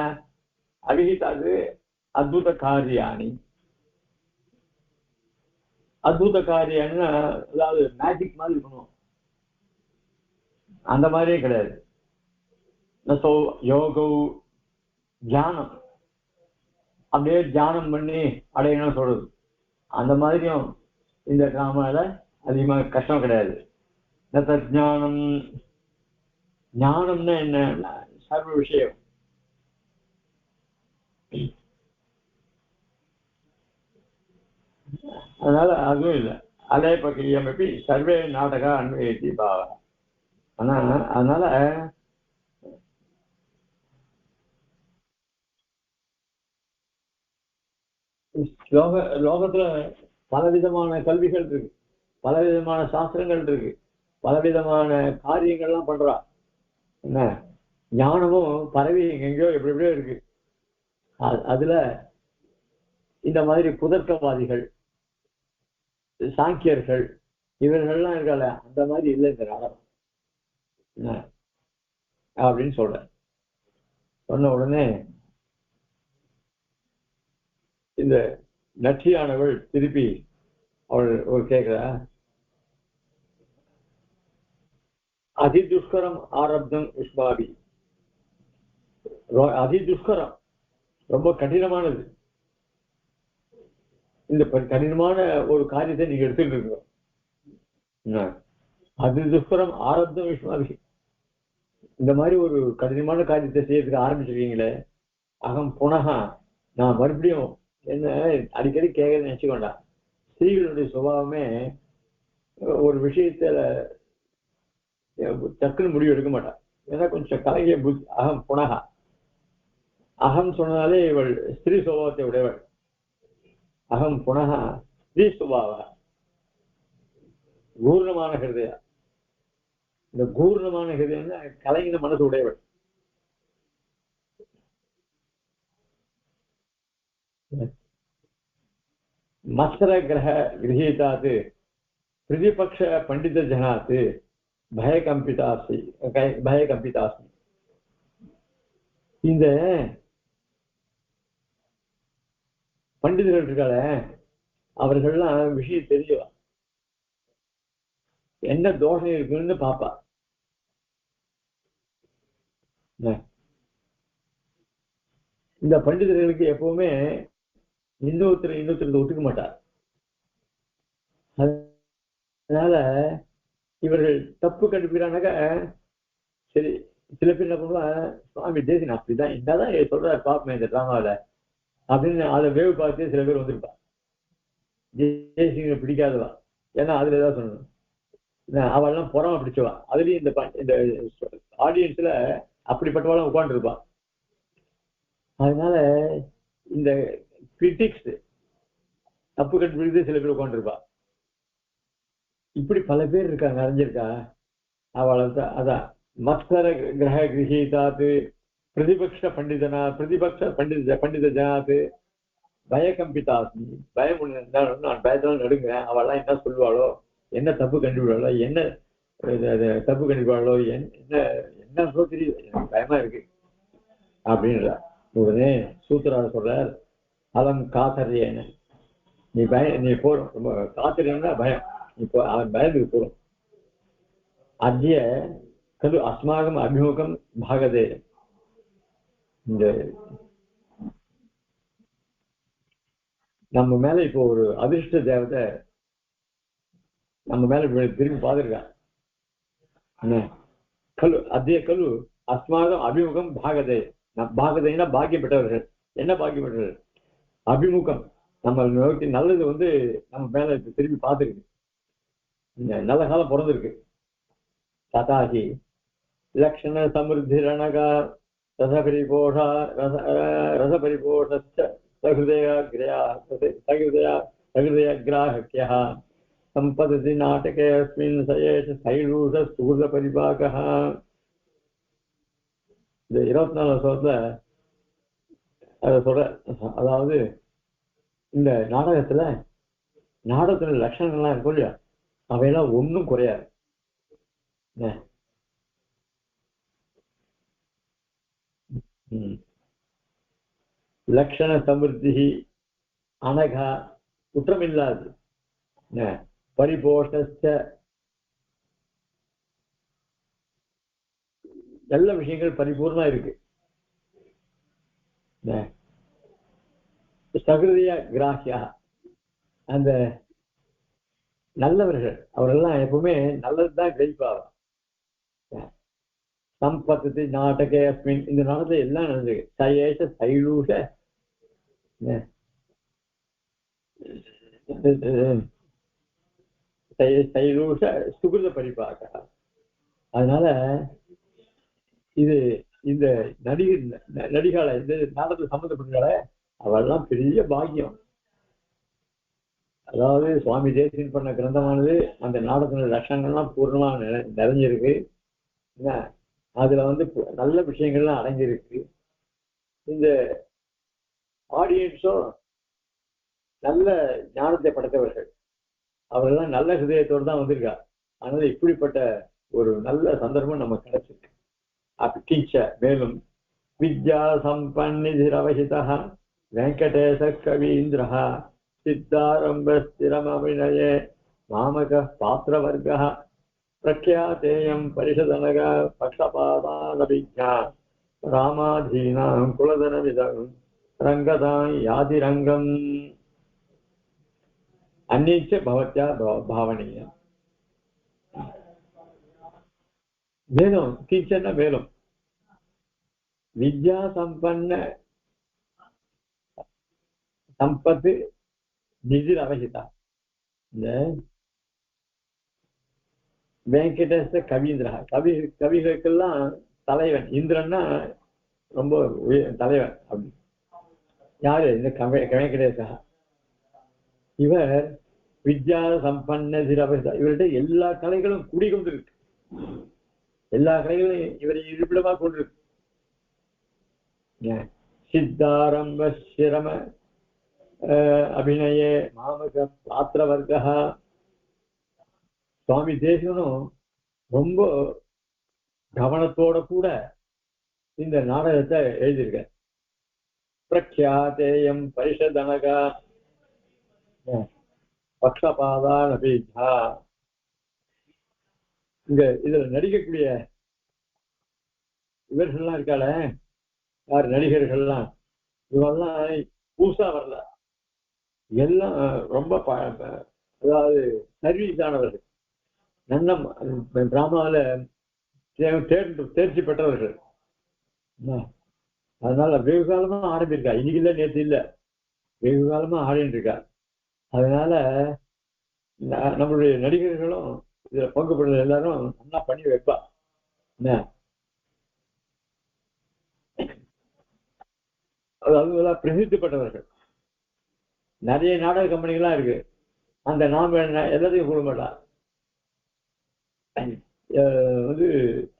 அவிஹிதாது அத்புத காரியாணி. அத்புத காரியானா அதாவது மேஜிக் மாதிரி இருக்கணும், அந்த மாதிரியே கிடையாது. யோகோ தியானம், அப்படியே தியானம் பண்ணி அடையணும்னு சொல்றது, அந்த மாதிரியும் இந்த டிராமால அதிகமாக கஷ்டம் கிடையாது. ஞானம், ஞானம்னா என்ன, சர்வ விஷயம். அதனால அதுவும் இல்லை. அலேபகிரியமபி சர்வே நாடக அன்வேதி பாவ. ஆனா அதனால லோகத்துல பலவிதமான கல்விகள் இருக்கு, பலவிதமான சாஸ்திரங்கள் இருக்கு, பலவிதமான காரியங்கள்லாம் பண்றா. என்ன ஞானமும் பரவி எங்கெங்கயோ எப்படி எப்படியோ இருக்கு. அதுல இந்த மாதிரி புதர்க்கவாதிகள், சாங்கியர்கள், இவர்கள்லாம் இருக்கால, அந்த மாதிரி இல்லை இந்த நாடகம் அப்படின்னு சொல்ற. சொன்ன உடனே இந்த நட்சியானவள் திருப்பி அவள் ஒரு கேட்கிறா, அதிதுஷ்கரம் ஆரப்தம் உஷ்மாபி. அதிதுஷ்கரம் ரொம்ப கடினமானது. இந்த கடினமான ஒரு காரியத்தை நீங்க எடுத்துட்டு இருக்கீங்க. அதிதுஷ்கரம் ஆரப்தம் உஷ்மாபி. இந்த மாதிரி ஒரு கடினமான காரியத்தை செய்யறதுக்கு ஆரம்பிச்சிருக்கீங்களே, அகம் புனகா, நான் மறுபடியும் என்ன அடிக்கடி கேட்கறதுன்னு நினைச்சுக்கொண்டா. ஸ்திரீகளுடைய சுபாவமே ஒரு விஷயத்துல டக்குன்னு முடிவு எடுக்க மாட்டான். ஏன்னா கொஞ்சம் கலங்கிய புத்தி. அகம் புனகா, அகம் சொன்னாலே இவள் ஸ்திரீ சுபாவத்தை உடையவள். அகம் புனகா ஸ்திரீ சுபாவ கூர்ணமான ஹிருதய. இந்த கூர்ணமான ஹிருதயம் கலங்கின மனசு உடையவள். மத்சர கிரக கிரகீதாத்து பிரதிபக்ஷ பண்டித ஜனாத்து பயகம்பிதாசி. இந்த பண்டிதர்கள் இருக்கால, அவர்கள்லாம் விஷயம் தெரியவா, என்ன தோஷம் இருக்குன்னு பாப்பா. இந்த பண்டிதர்களுக்கு எப்பவுமே இன்னொருத்தர் ஒத்துக்க மாட்டார். அதனால இவர்கள் தப்பு கண்டுபிடிக்கிறானாக்க சரி, சில பேர் என்ன பண்ணுவா, சுவாமி தேசின் அப்படிதான் என்னதான் சொல்றாரு பாப்பமே இந்த டிராமாவில அப்படின்னு அதை வேவு பார்த்து சில பேர் வந்திருப்பா. தேசிங்க பிடிக்காதவா, ஏன்னா அதுல ஏதாவது சொல்லணும், அவள்லாம் புறமா பிடிச்சவா. அதுலயும் இந்த ஆடியன்ஸ்ல அப்படிப்பட்டவாளும் உட்கார்ந்து இருப்பா. அதனால இந்த கிரிட்டிக்ஸ் தப்பு கண்டுபிடிக்கிறது சில பேர் உட்காந்துருப்பா. இப்படி பல பேர் இருக்காங்க, அறிஞ்சிருக்கா. அவளை அதான் மத்சர கிரக கிரகீதாத்து பிரதிபக்ஷ பண்டித ஜனாத்து பயகம்பிதாஸ்மி. பயம் நான் பயத்தாலும் நடுங்குறேன். அவள்லாம் என்ன சொல்லுவாளோ, என்ன தப்பு கண்டுபிடுவாளோ, என்ன தப்பு கண்டுபிடுவாளோ, என்ன தெரியுது, எனக்கு பயமா இருக்கு அப்படின்னு உடனே சூத்திரார் சொல்றார், அலம் காத்தறியன, நீ போறோம் ரொம்ப காத்திரியன்னா பயம், இப்போ அவன் பயந்துக்கு போறோம். அத்திய கது அஸ்மாகம் அபிமுகம் பாகதே. இந்த நம்ம மேல இப்போ ஒரு அதிர்ஷ்ட தேவதை நம்ம மேல திரும்பி பார்த்துருக்கா. கலு அத்திய கலு அஸ்மாகம் அபிமுகம் பாகதே. பாகதைன்னா பாக்கியம் பெற்றவர்கள். என்ன பாக்கியம் பெற்றவர்கள்? அபிமுகம், நம்ம நோக்கி நல்லது நம்ம மேல திரும்பி பார்த்துருக்கு, நல்ல காலம் பிறந்திருக்கு. ததாகி லக்ஷண சமிருத்தி ரணகா ரசபரிபோஷ சகிருதயாகிராஹ்ய சம்பததி நாடகே அஸ்மின் சயேஷ சைலூஷ ஸ்தூல பரிபாகः. இந்த 24 வருஷத்துல அதை சொல்ற. அதாவது இந்த நாடகத்துல லட்சணங்கள்லாம் இருக்கும் இல்லையா, அவையெல்லாம் ஒன்றும் குறையாது. லக்ஷண சமிருத்தி அனகா குற்றமில்லாது, பரிபோஷ நல்ல விஷயங்கள் பரிபூர்ணமா இருக்கு. சகிருதிய கிராஹ்யா, அந்த நல்லவர்கள் அவரெல்லாம் எப்பவுமே நல்லதுதான் கிரகிப்பாங்க. சம்பத்தி நாடகே அஸ்மின், இந்த நாடகத்தை எல்லாம் நடந்தது. சயேஷ சைலூஷ சைரூஷ சுகிருத பரிபாக. அதனால இது இந்த நடிகளை இந்த நாடகத்தில் சம்பந்தப்பட்டால அவெல்லாம் பெரிய பாக்கியம். அதாவது சுவாமி தேசிகன் பண்ண கிரந்தமானது அந்த நாடகத்தினுடைய லட்சணங்கள்லாம் பூர்ணமா நிறைஞ்சிருக்கு. அதுல நல்ல விஷயங்கள்லாம் அடங்கியிருக்கு. இந்த ஆடியன்ஸும் நல்ல ஞானத்தை படைத்தவர்கள், அவர்கள்லாம் நல்ல ஹிருதயத்தோடு தான் வந்திருக்கா. அதனால இப்படிப்பட்ட ஒரு நல்ல சந்தர்ப்பம் நமக்கு கிடைச்சிருக்கு. அப்பிச்ச மேலும் வித்யா சம்பன்னிதிரவஹிதா வெங்கடேச கவீந்திரः சித்தாரம்ப ஸ்திரமபிநயே மாமக பாத்திரவர்க பிரக்யாதேயம் பரிஷதனக பக்ஷபாதானபிஜ்ஞா ராமாதீனாம் குலதனமிதம் ரங்கதாம் யாதிரங்கம் அந்நீச்ச பவத்யா பாவனீயம். மேலும் கீச்சன்னா மேலும் வித்யா சம்பன்ன சம்பத்து நிதி அவசிதா. இந்த வெங்கடேச கவீந்திரா கவிகளுக்கெல்லாம் தலைவன். இந்திரன்னா ரொம்ப தலைவன். அப்படி யாரு? இந்த வெங்கடேசா. இவர் வித்யா சம்பன்ன திரவசிதா. இவர்கிட்ட எல்லா கலைகளும் குடிகொண்டிருக்கு. எல்லா கலைகளும் இவரை இருப்பிடமாக கொண்டிருக்கு. சித்தாரம்ப சிரம அபிநய மாமக பாத்திரவர்கா. சுவாமி தேசிகனும் ரொம்ப கவனத்தோட கூட இந்த நாடகத்தை எழுதியிருக்க. பிரக்யாதேயம் பரிஷதனகா பக்ஷபாதானபீஜா. இங்க இதுல நடிக்கக்கூடிய இவர்கள்லாம் இருக்காள, யார் நடிகர்கள்லாம், இவெல்லாம் புதுசா வரல. எல்லாம் ரொம்ப அதாவது சர்வீஸ் ஆனவர்கள், நன்னம் டிராமாவில தேர்ச்சி பெற்றவர்கள். அதனால வெகு காலமா ஆரம்பியிருக்கா. இன்னைக்கு இல்லை, நேற்று இல்லை, வெகு காலமா ஆடிட்டு இருக்கா. அதனால நம்மளுடைய நடிகர்களும் இதுல பங்கு பெற எல்லாரும் நல்லா பண்ணி வைப்பா. என்ன அதாவது பிரசித்தி பெற்றவர்கள். நிறைய நாடக கம்பெனிகள்லாம் இருக்கு. அந்த நாம எல்லாத்தையும் கொடுக்க மாட்டா.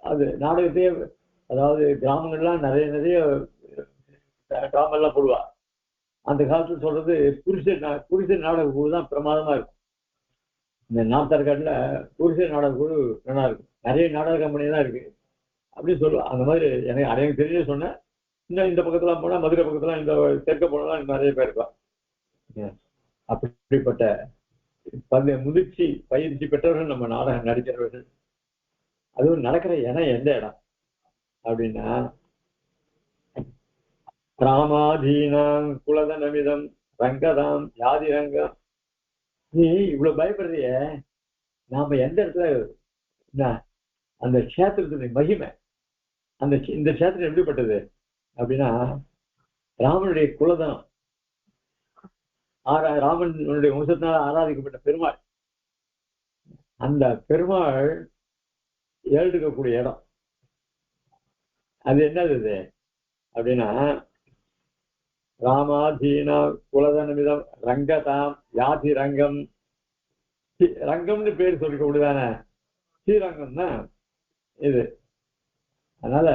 அது நாடகத்தையே, அதாவது கிராமங்கள்லாம் நிறைய நிறைய டிராமா எல்லாம் போடுவா. அந்த காலத்துல சொல்றது புருஷர் நாடக குழு தான் பிரமாதமா இருக்கும். இந்த நாத்தார்காட்டுல புருஷர் நாடக குழு நல்லா இருக்கும். நிறைய நாடக கம்பெனி தான் இருக்கு அப்படின்னு சொல்லுவா. அந்த மாதிரி எனக்கு தெரிய சொன்னேன். இன்னும் இந்த பக்கத்துல போனா, மதுரை பக்கத்துல இந்த தெற்க போனலாம் நிறைய பேர் இருப்பா. அப்படிப்பட்ட முதிர்ச்சி பயிற்சி பெற்றவர்கள் நம்ம நாடகம் நடிக்கிறவர்கள். அதுவும் நடக்கிற இடம் எந்த இடம் அப்படின்னா, ராமாதீனாம் குலதனமிதம் ரங்கதாம் யாதி ரங்கம். நீ இவ்வளவு பயப்படுறிய, நாம எந்த இடத்துல அந்த கஷேத்திரத்துடைய மகிமை, இந்த கஷேத்திரம் எப்படிப்பட்டது அப்படின்னா, ராமனுடைய குலதனம், ராமனுடைய வம்சத்தினால ஆராதிக்கப்பட்ட பெருமாள். அந்த பெருமாள் ஏழுக்கக்கூடிய இடம் அது என்னது அப்படின்னா, ராமாதீனா குலதனமிதம் ரங்கதாம் யாதி ரங்கம். ரங்கம்னு பேர் சொல்லிக்க முடியாதானே, ஸ்ரீரங்கம் தான் இது. அதனால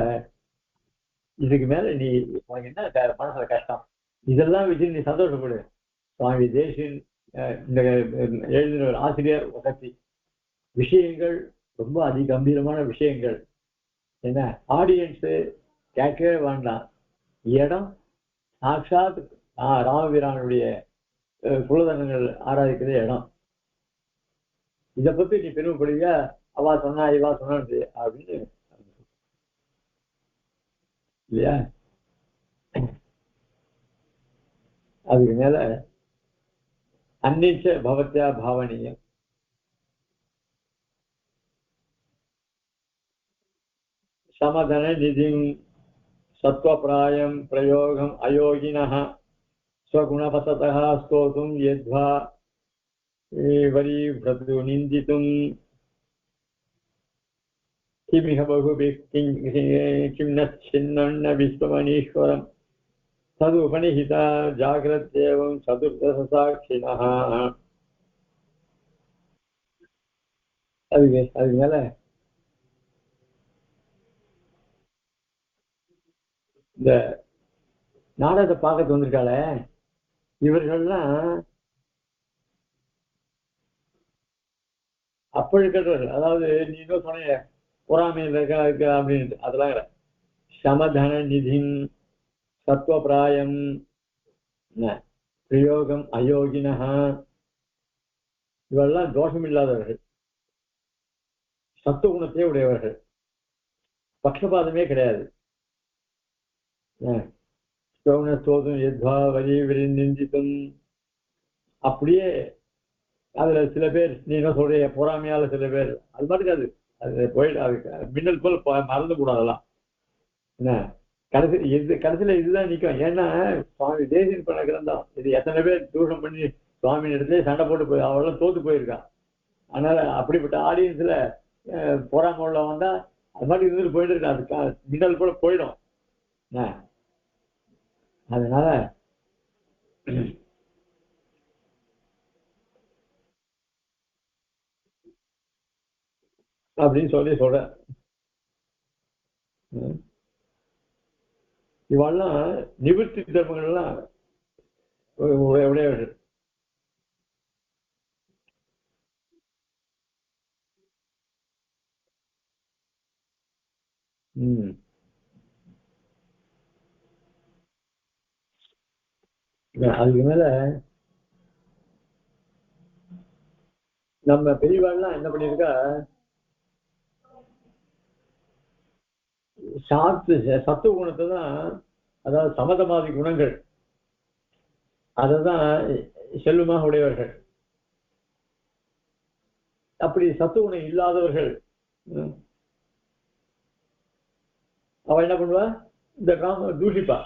இதுக்கு மேல நீ உனக்கு என்ன மனசுல கஷ்டம், இதெல்லாம் வச்சு நீ சந்தோஷப்படு. சுவாமி தேசிகன் இந்த எழுதின ஆசிரியர் பற்றி விஷயங்கள் ரொம்ப அதிகம்பீரமான விஷயங்கள். என்ன ஆடியன்ஸு கேட்கவே வேண்டாம். இடம் சாட்சாத் ராமபிரானுடைய குலதனங்கள் ஆராதிக்கிற இடம். இதை பத்தி நீ பெருமைப்படுவியா, அவா சொன்னா இவா சொன்னான்னு அப்படின்னு இல்லையா? அதுக்கு மேல அந்நிச்ச பவத்யா பாவனீயம். சமதன நிதிம் சத்வப்ராயம் பிரயோகம் அயோகினः ஸ்வகுணபசதः ஸ்தோதும் யத்வா वरीव्रतु निन्दितुं किमिह बहुभिः किं न छिन्नं न विश्वमनीश्वरम् तदुपनिहिता जाग्रत्येवं चतुर्दशसाक्षिणः. அதுக்கு மேல இந்த நாடகத்தை பார்க்க வந்திருக்காள இவர்கள்லாம் அப்ப இருக்கிறவர்கள், அதாவது நீ இன்னும் சொன்ன பொறாமையில் இருக்கா அப்படின்னு, அதெல்லாம் சமதன நிதிம் சத்வபிராயம் பிரயோகம் அயோகினஹா, இவெல்லாம் தோஷம் இல்லாதவர்கள், சத்துவ குணத்தையே உடையவர்கள், பட்சபாதமே கிடையாது. சோதம் எத்வா வரி விரி நிந்தித்தும், அப்படியே அதுல சில பேர் நீ என்ன சொல்ற பொறாமையால சில பேர் அது மாதிரி அது போயிட்டு அதுக்கு மின்னல் போல மறந்து கூடாதெல்லாம் என்ன கடைசியில இதுதான் நிற்கும். ஏன்னா சுவாமி தேசியன் பண்ண கிரந்தம் இது எத்தனை பேர் தூஷம் பண்ணி சுவாமி இடத்துல சண்டை போட்டு போய் அவெல்லாம் தோத்து போயிருக்கான். அதனால அப்படிப்பட்ட ஆடியன்ஸ்ல பொறாம உள்ள வந்தா அது மாதிரி இருந்துட்டு போயிட்டு இருக்கா, அது மின்னல் போல போயிடும். அதனால அப்படின்னு சொல்ற இவெல்லாம் நிவர்த்தி தர்மங்கள்லாம் உடையவர்கள். அதுக்கு மேல நம்ம பெரியவாள்லாம் என்ன பண்ணிருக்கா, சத்துவ குணத்தை தான், அதாவது சமதமாதி குணங்கள் அததான் செல்வமாக உடையவர்கள். அப்படி சத்துவ குணம் இல்லாதவர்கள் அவ என்ன பண்ணுவா, இந்த காம தூஷிப்பா.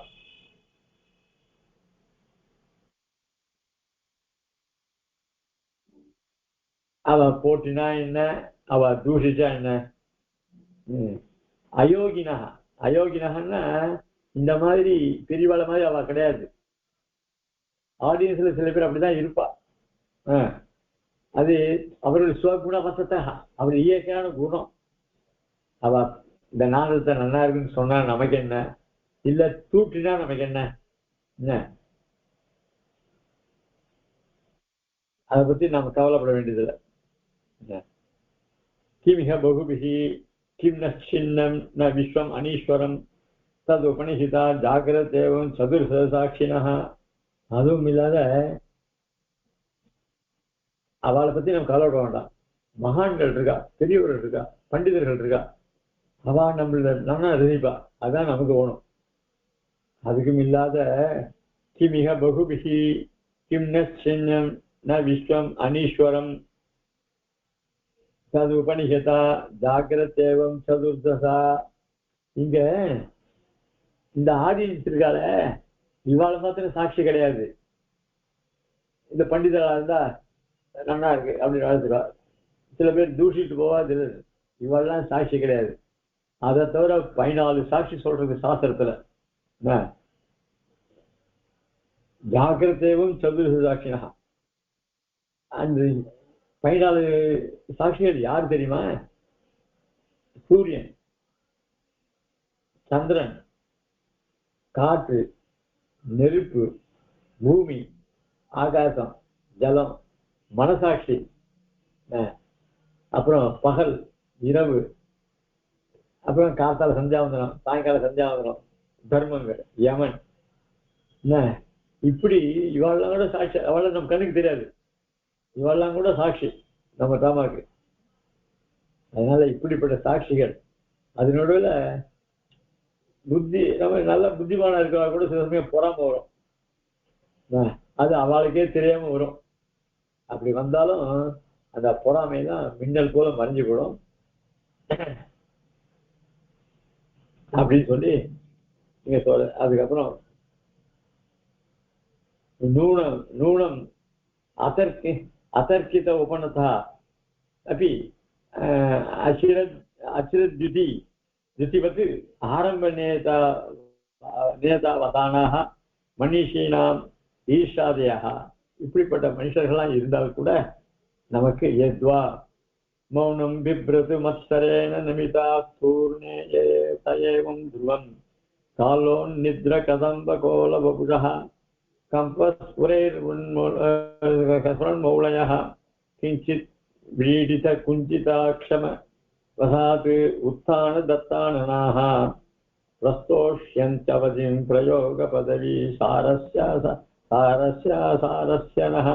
அவ போட்டினா என்ன, அவ தூஷிச்சா என்ன. அயோகினகா, அயோகினகன்னா இந்த மாதிரி பெரியவாள மாதிரி அவ கிடையாது. ஆடியன்ஸ்ல சில பேர் அப்படிதான் இருப்பா. அது அவருடைய சுவகுணவசத்தை, அவர் இயற்கையான குணம். அவ இந்த நாடகத்தை நல்லா இருக்குன்னு சொன்னா நமக்கு என்ன, இல்ல தூட்டினா நமக்கு என்ன, அதை பத்தி நாம கவலைப்பட வேண்டியதில்லை. கிமிக பகுபிகி கிம் ந சின்னம் ந விஸ்வம் அனீஸ்வரம் தது உபனிஷிதா ஜாகிரதேவம் சதுர்சாட்சினா. அதுவும் இல்லாத அவளை பத்தி நம்ம கவலைப்பட வேண்டாம். மகான்கள் இருக்கா, பெரியவர்கள் இருக்கா, பண்டிதர்கள் இருக்கா, அவ நம்மள நல்லா ரசிப்பா, அதான் நமக்கு வேணும். அதுக்கும் இல்லாத கிமிக பகுபிகி கிம் ந சின்னம் ந விஸ்வம் அனீஸ்வரம் தது உபனிஷதா ஜாகிரதேவம் சதுர்தசா. இங்க இந்த ஆடியன்ஸ் இருக்கால இவாளை மாத்திரம் சாட்சி கிடையாது. இந்த பண்டிதர்களா இருந்தா நல்லா இருக்கு அப்படின்னு வாழ்த்துக்கா, சில பேர் தூஷிட்டு போவா, இவாள்லாம் சாட்சி கிடையாது. அதை தவிர 14 சாட்சி சொல்றது சாஸ்திரத்துல. ஜாகிரதேவம் சதுர்தச சாட்சினா, அந்த 14 சாட்சிகள் யார் தெரியுமா? சூரியன், சந்திரன், காற்று, நெருப்பு, பூமி, ஆகாசம், ஜலம், மனசாட்சி, அப்புறம் பகல் இரவு, அப்புறம் காத்தால சந்தியாவந்தனம், சாயங்கால சந்தியாவந்தனம், தர்மங்கள், யமன், இப்படி இவாளெல்லாம் கூட சாட்சி. அவள நம்ம கண்ணுக்கு தெரியாது, இவாளெல்லாம் கூட சாட்சி நம்ம தாமாக்கு. அதனால இப்படிப்பட்ட சாட்சிகள், அதனோட புத்தி, நம்ம நல்ல புத்திமானா இருக்கிறவா கூட சில சமயம் பொறாம வரும், அது அவளுக்கே தெரியாம வரும். அப்படி வந்தாலும் அந்த பொறாமைதான் மின்னல் போல மறைஞ்சு போடும் அப்படின்னு சொல்லி நீங்க சொல்ற. அதுக்கப்புறம் நூனம் நூனம் அதற்கு अतर्कित उपनतः अपि द्युतिवत् आरम्भनेता वदानाः மனிஷீனாம் ஈஷாதயா இப்படிப்பட்ட மனுஷர்கள்லாம் இருந்தால் கூட நமக்கு எத்வா மௌனம் பிப்ரது மத்சரேன நமிதா பூர்ணே தயேவம் துருவம் காலோன் நித்ர கதம்ப கோல வபுஷः கம்பஸ்புரைர்மௌளயः கிஞ்சித் व्रीडित कुञ्चिताक्षम वसात् उत्थान दत्ताननाः प्रस्तोष्यन्त्यवधिं प्रयोगपदवी सारस्य नः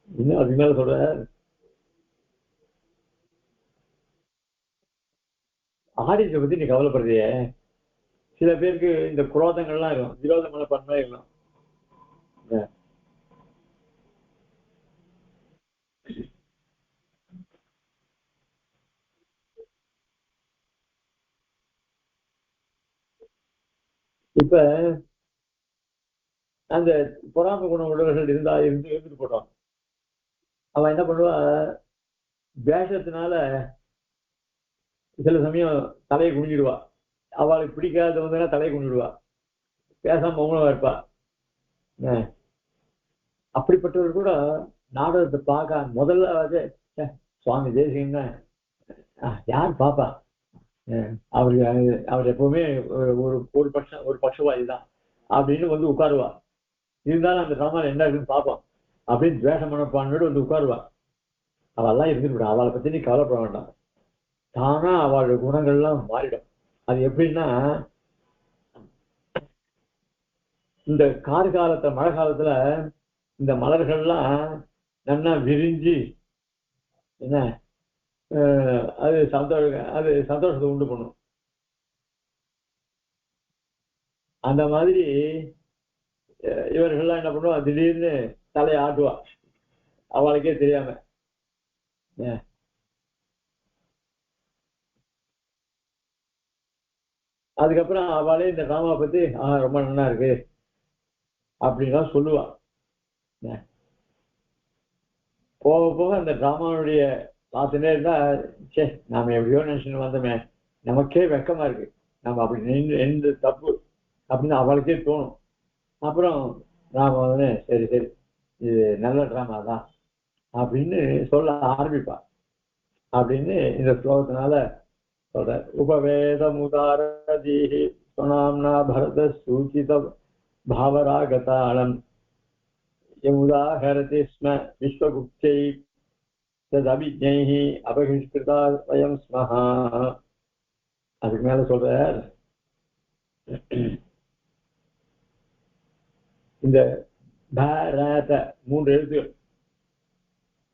இன்னும் அது மேல சொல்ற ஆடியன்ஸை பத்தி நீ கவலைப்படுறிய சில பேருக்கு இந்த குரோதங்கள்லாம் இருக்கும் விரோத மனப்பான்மை இருக்கும் இப்ப அந்த பொறாமை குண உடல்கள் இருந்துட்டு போட்டோம் அவன் என்ன பண்ணுவா வேஷத்தினால சில சமயம் தலையை குனிஞ்சிடுவா அவளுக்கு பிடிக்காதவங்க தலையை குனிடுவா பேசாம மௌனமா இருப்பா அப்படிப்பட்டவர் கூட நாடகத்தை பார்க்க முதல்ல சுவாமி தேசிகன்னா யார் பாப்பா அவர் எப்பவுமே ஒரு பட்சவாதி தான் அப்படின்னு வந்து உட்காருவா இருந்தாலும் அந்த டிராமாவில் என்ன இருக்குன்னு பார்ப்போம் அப்படின்னு துவேஷ மனப்பான்மையோடு வந்து உட்காருவா அவெல்லாம் இருந்துட்டு அவளை பத்தி நீ கவலைப்பட வேண்டாம் தானா அவளோட குணங்கள்லாம் மாறிடும் அது எப்படின்னா இந்த கார்காலத்துல மழை காலத்துல இந்த மலர்கள்லாம் நல்லா விரிஞ்சு என்ன அது சந்தோஷத்தை உண்டு பண்ணும் அந்த மாதிரி இவர்கள்லாம் என்ன பண்ணுவா திடீர்னு தலையை ஆட்டுவா அவளுக்கே தெரியாம அதுக்கப்புறம் அவளே இந்த டிராமா பத்தி ரொம்ப நல்லா இருக்கு அப்படின்லாம் சொல்லுவா போக போக அந்த டிராமாவுடைய பார்த்துட்டே இருந்தா சே நாம எப்படியோ நினைச்சுன்னு வந்தோமே நமக்கே வெக்கமா இருக்கு நம்ம அப்படி எந்த தப்பு அப்படின்னு அவளுக்கே தோணும் அப்புறம் நாம வந்து சரி சரி இது நல்ல டிராமா தான் அப்படின்னு சொல்ல ஆரம்பிப்பா அப்படின்னு இந்த ஸ்லோகத்தினால சொல்ற உபவேதமுதாரதீஹி சுனாம்னா பரத சூச்சித பாவராகதாளம் யமுதாஹரதி ஸ்ம விஸ்வகுப்தை ததபிஜ்ஞைஹி அபகிஷ்கிருதா வயம் ஸ்மஹ. அதுக்கு மேல சொல்ற இந்த மூன்று எழுத்துகள்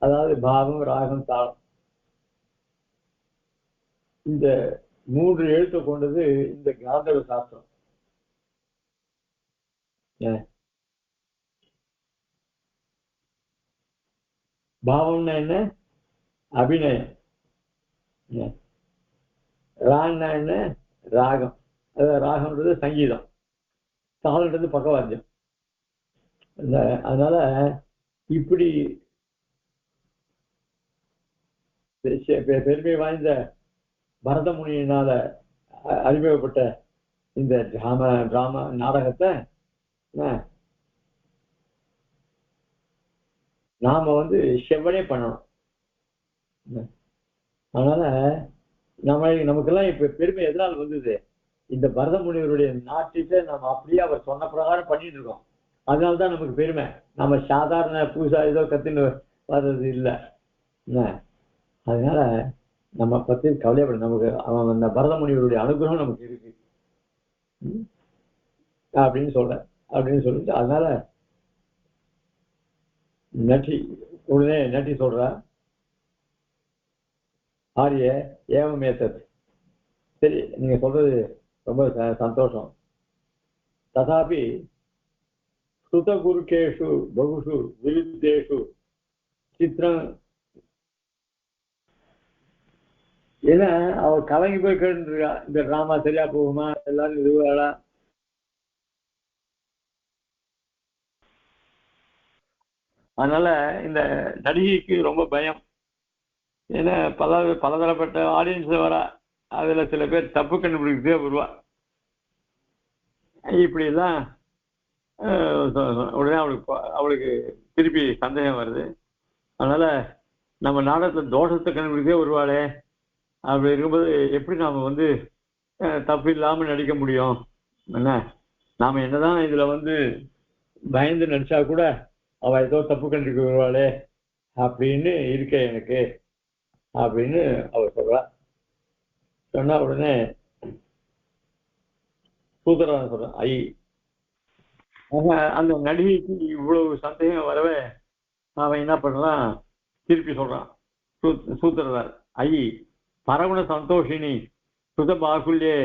அதாவது பாவம் ராகம் தாளம் இந்த மூன்று எழுத்தை கொண்டது இந்த காந்தர்வ சாஸ்திரம். பாவம்னா என்ன? அபிநயம். ரான்னா என்ன? ராகம். அதாவது ராகம்ன்றது சங்கீதம், தாளன்றது பக்கவாத்தியம். அதனால இப்படி பெருமை வாய்ந்த பரத முனியினால அறிமுகப்பட்ட இந்த டிராமா நாடகத்தை நாம வந்து செவ்வனே பண்ணணும். அதனால நமக்கெல்லாம் இப்ப பெருமை எதனால் வந்தது? இந்த பரத முனிவருடைய நாட்டிட்ட நம்ம அப்படியே அவர் சொன்ன பிரகாரம் பண்ணிட்டு இருக்கோம். அதனால்தான் நமக்கு பெருமை. நம்ம சாதாரண புதுசா ஏதோ கத்துன்னு வர்றது இல்லை. அதனால நம்ம பத்தி கவலைப்பட நமக்கு அவன் அந்த பரத முனிவருடைய அனுகிரகம் நமக்கு இருக்கு அப்படின்னு சொல்லிட்டு அதனால உடனே நட்டி சொல்ற ஆரிய ஏவமேசத். சரி, நீங்க சொல்றது ரொம்ப சந்தோஷம். ததாபி ஸ்ருதகுருகேஷு பகுஷு விருத்தேஷு சித்திரம். ஏன்னா அவ கலங்கி போய் கேட்டுருக்கா, இந்த டிராமா சரியா போகுமா, எல்லாரும் இதுவாளா அதனால இந்த நடிகைக்கு ரொம்ப பயம். ஏன்னா பலதரப்பட்ட ஆடியன்ஸ் வரா, அதுல சில பேர் தப்பு கண்டுபிடிக்கிறதே வருவா. இப்படி எல்லாம் உடனே அவளுக்கு திருப்பி சந்தேகம் வருது. அதனால நம்ம நாடகத்துல தோஷத்தை கண்டுபிடிக்கவே வருவாளே, அப்படி இருக்கும்போது எப்படி நாம வந்து தப்பு இல்லாம நடிக்க முடியும்? என்ன நாம என்னதான் இதுல வந்து பயந்து நடிச்சா கூட அவ ஏதோ தப்பு கண்டுபிடிக்க வருவாளே அப்படின்னு இருக்க எனக்கு அப்படின்னு அவர் சொல்றா. சொன்னா உடனே சூத்திரன் சொல்றான், அந்த நடிகைக்கு இவ்வளவு சந்தேகம் வரவே அவன் என்ன பண்றான், திருப்பி சொல்றான் சூத்திரதார், பரகுண சந்தோஷினி சுத பாகுல்யே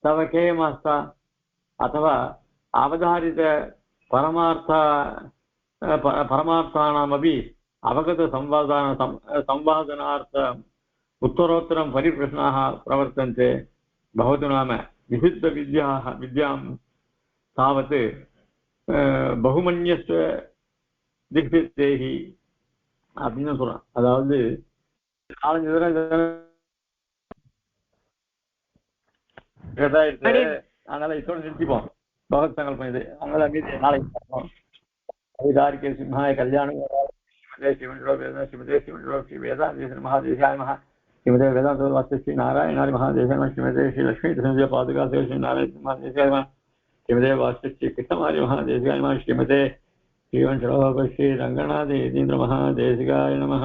தவ கேயமாஸ்தா அथवा அவதாரித பரமார்த்தானாமபி அவகத संवादनार्थ उत्तरोत्तरं परिप्रश्नाः प्रवर्तन्ते भवतु नाम विविध विद्यां तावत् बहुमन्यस्व திக்தேஹி அப்படின்னு சொல்றான். அதாவது 4 தடவை அதனால இதோட நிறுத்திப்போம். பகவத் சங்கல்பம் இது. அதனால மீதி நாளைக்கு பார்ப்போம். அவிதாரிக்க சிம்ஹாய கல்யாணம் மகாதேசாய மகா ஸ்ரீமதே வேதாந்த வாஸ்துஸ்ரீ நாராயணாரி மகாதேசாய ஸ்ரீமதே ஸ்ரீ லட்சுமி கிருஷ்ண பாதுகா ஸ்ரீ நாராயண மகாதேசாய ஸ்ரீமதே வாஸ்துஸ்ரீ கிருஷ்ணமாரி மகாதேசாய ஸ்ரீமதே श्रीवंशरोह श्री रंगनाथ यतीन्द्र महादेशिकाय नमः।